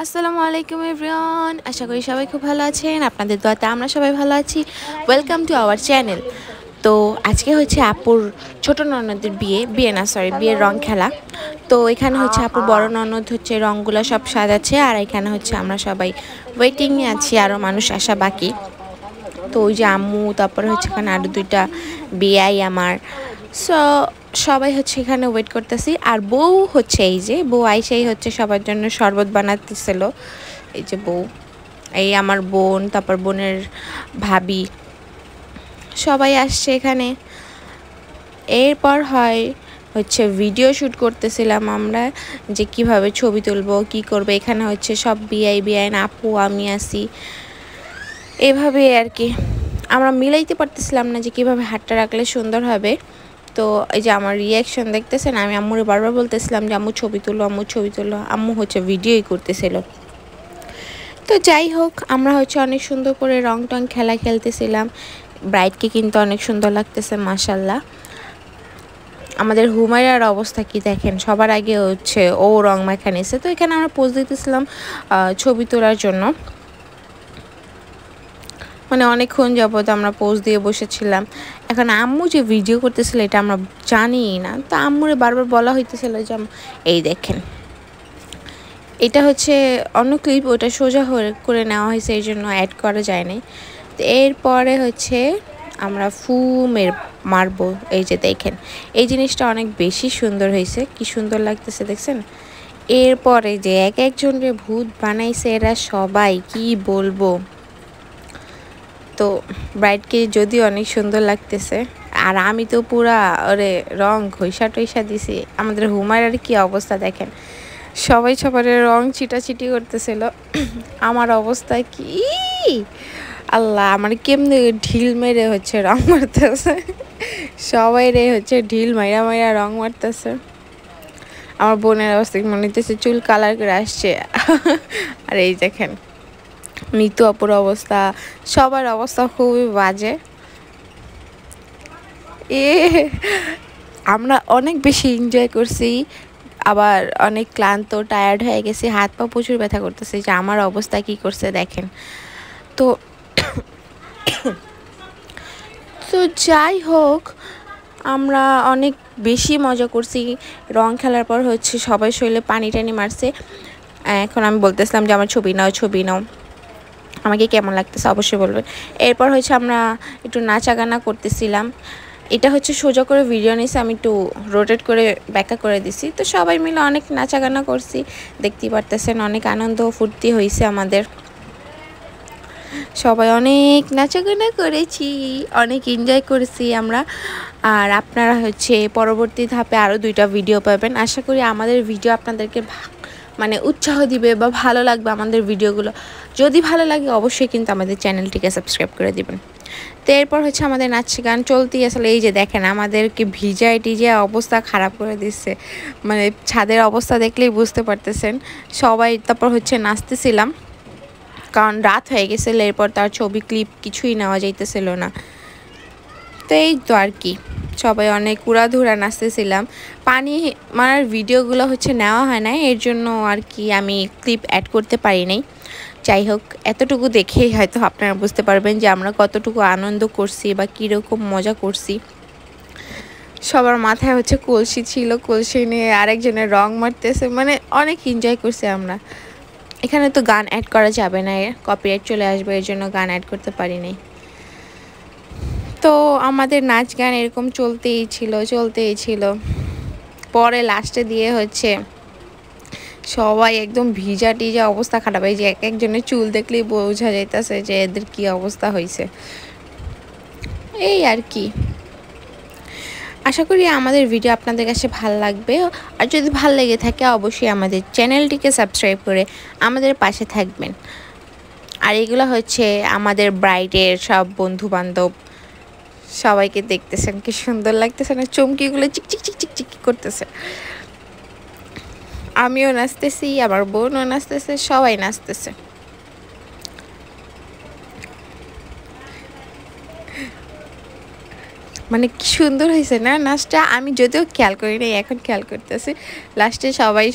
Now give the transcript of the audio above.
আসসালামু আলাইকুম এভরিওয়ান, আশা করি সবাই খুব ভালো আছেন। আপনাদের দোয়াতে আমরা সবাই ভালো আছি। Welcome to our channel. তো আজকে হচ্ছে আপুর ছোট ননদের বিয়ের রং খেলা। তো এখানে হচ্ছে আপুর বড় ননদ হচ্ছে রঙগুলো সব সাজাচ্ছে, আর এখানে হচ্ছে আমরা সবাই ওয়েটিংয়ে আছি, আরও মানুষ আসা বাকি। তো ওই যে আম্মু, তারপরে হচ্ছে এখানে আরও দুইটা বিয়াই আমার। সো সবাই হচ্ছে এখানে ওয়েট করতেছি। আর বউ হচ্ছে এই যে বউ আইসাই হচ্ছে সবার জন্য শরবত বানাতেছিল। এই যে বউ, এই আমার বোন, তারপর বোনের ভাবি, সবাই আসছে এখানে। এরপর হচ্ছে ভিডিও শ্যুট করতেছিলাম আমরা, যে কিভাবে ছবি তুলবো, কি করবে। এখানে হচ্ছে সব বিআই আপু, আমি আসি, এভাবে আর কি। আমরা মিলাইতে পারতেছিলাম না যে কিভাবে হাতটা রাখলে সুন্দর হবে। তো এই যে আমার রিয়াকশন দেখতেছেন, আমি আম্মুরে বারবার বলতেছিলাম যে আম্মু ছবি তুলো, আম্মু ছবি তুলো। আম্মু হচ্ছে ভিডিওই করতেছিল। তো যাই হোক, আমরা হচ্ছে অনেক সুন্দর করে রং টং খেলা খেলতেছিলাম। ব্রাইডকে কিন্তু অনেক সুন্দর লাগতেছে মাশাল্লাহ। আমাদের হুমায়রার অবস্থা কি দেখেন, সবার আগে হচ্ছে ও রং মাখা নিয়েছে। তো এখানে আমরা পোজ দিতেছিলাম ছবি তোলার জন্য। মানে অনেকক্ষণ যাবত আমরা পোজ দিয়ে বসেছিলাম। এখন আম্মু যে ভিডিও করতেছিল এটা আমরা জানিই না। তো আম্মুরে বারবার বলা হইতেছিল যে এই দেখেন, এটা হচ্ছে অন্য ক্লিপ, ওটা সোজা করে নেওয়া হয়েছে, এই জন্য অ্যাড করা যায় নাই। তো এরপরে হচ্ছে আমরা মারবো। এই যে দেখেন, এই জিনিসটা অনেক বেশি সুন্দর হয়েছে, কি সুন্দর লাগতেছে দেখছেন। এরপরে যে একজনের ভূত বানাইছে এরা সবাই, কি বলবো। তো ব্রাইডকে যদিও অনেক সুন্দর লাগতেছে, আর আমি তো পুরা ওরে রং ঘষা টইসা দিছি। আমাদের হুমায়রার কি অবস্থা দেখেন, সবাই সবার রং ছিটাছিটি করতেছিল। আমার অবস্থা কি, আল্লাহ, আমার কেমনে ঢিল মেরে হচ্ছে রং মারতেছে। সবাই হচ্ছে ঢিল মাইরা মাইরা রং মারতেছে। আমার বোনের অবস্থা মনে হইতেছে চুল কালার করে আসছে। আর এই দেখেন মিতু অপুর অবস্থা, সবার অবস্থা খুবই বাজে। আমরা অনেক বেশি এনজয় করছি, আবার অনেক ক্লান্ত, টায়ার্ড হয়ে গেছি, হাত পা প্রচুর ব্যথা করতেছে। যে আমার অবস্থা কি করছে দেখেন। তো তো যাই হোক, আমরা অনেক বেশি মজা করছি। রং খেলার পর হচ্ছে সবাই শরীরে পানি টানি মারছে। এখন আমি বলতেছিলাম যে আমার ছবি নাও, আমাকে কেমন লাগতেছে অবশ্যই বলবেন। এরপর হচ্ছে আমরা একটু নাচা গানা করতেছিলাম। এটা হচ্ছে সোজা করে ভিডিও নিয়েছি, আমি একটু রোটেট করে ব্যাখ্যা করে দিছি। তো সবাই মিলে অনেক নাচা গানা করছি, দেখতেই পারতেছেন। অনেক আনন্দ ফুর্তি হয়েছে আমাদের, সবাই অনেক নাচাগানা করেছি, অনেক এনজয় করেছি আমরা। আর আপনারা হচ্ছে পরবর্তী ধাপে আরও 2টা ভিডিও পাবেন। আশা করি আমাদের ভিডিও আপনাদেরকে মানে উৎসাহ দিবে বা ভালো লাগবে আমাদের ভিডিওগুলো। যদি ভালো লাগে অবশ্যই কিন্তু আমাদের চ্যানেলটিকে সাবস্ক্রাইব করে দিবেন। তো এরপর হচ্ছে আমাদের নাচ গান চলতেই আসলে। এই যে দেখেন আমাদেরকে ভিজায় টিজায় অবস্থা খারাপ করে দিচ্ছে, মানে ছাদের অবস্থা দেখলেই বুঝতে পারতেছেন। সবাই তারপর হচ্ছে নাচতেছিলাম, কারণ রাত হয়ে গেছিলো। এরপর তার ছবি ক্লিপ কিছুই নেওয়া যাইতেছিল না। তো এই তো আর কি, সবাই অনেক উড়াধুরা নাচতেছিলাম। পানি মারার ভিডিওগুলো হচ্ছে নেওয়া হয় না, এর জন্য আর কি আমি ক্লিপ অ্যাড করতে পারি নাই। যাই হোক, এতটুকু দেখেই হয়তো আপনারা বুঝতে পারবেন যে আমরা কতটুকু আনন্দ করছি বা কীরকম মজা করছি। সবার মাথায় হচ্ছে কলসি ছিল, কলসি নিয়ে আরেকজনের রং মারতেছে, মানে অনেক এনজয় করছি আমরা। এখানে তো গান অ্যাড করা যাবে না, কপিরাইট চলে আসবে, এর জন্য গান অ্যাড করতে পারি নাই। তো আমাদের নাচ গান এরকম চলতেই ছিল। পরে লাস্টে দিয়ে হচ্ছে সবাই একদম ভিজা টিজা, অবস্থা খারাপ। এই যে একজনের চুল দেখলেই বোঝা যাইতেছে যে এদের কি অবস্থা হয়েছে। এই আর কি, আশা করি আমাদের ভিডিও আপনাদের কাছে ভালো লাগবে। আর যদি ভালো লেগে থাকে অবশ্যই আমাদের চ্যানেলটিকে সাবস্ক্রাইব করে আমাদের পাশে থাকবেন। আর এগুলো হচ্ছে আমাদের ব্রাইডের সব বন্ধু বান্ধব, সবাইকে দেখতেছেন কি সুন্দর লাগতেছে না, চমকিগুলো চিকচিক চিকচিক চিক করতেছে। আমিও নাচতেছি, আমার বোনও নাচতেছে, সবাই নাচতেছে। মানে কি সুন্দর হয়েছে না নাচটা, আমি যদিও খেয়াল করি নাই, এখন খেয়াল করতেছি। লাস্টে সবাই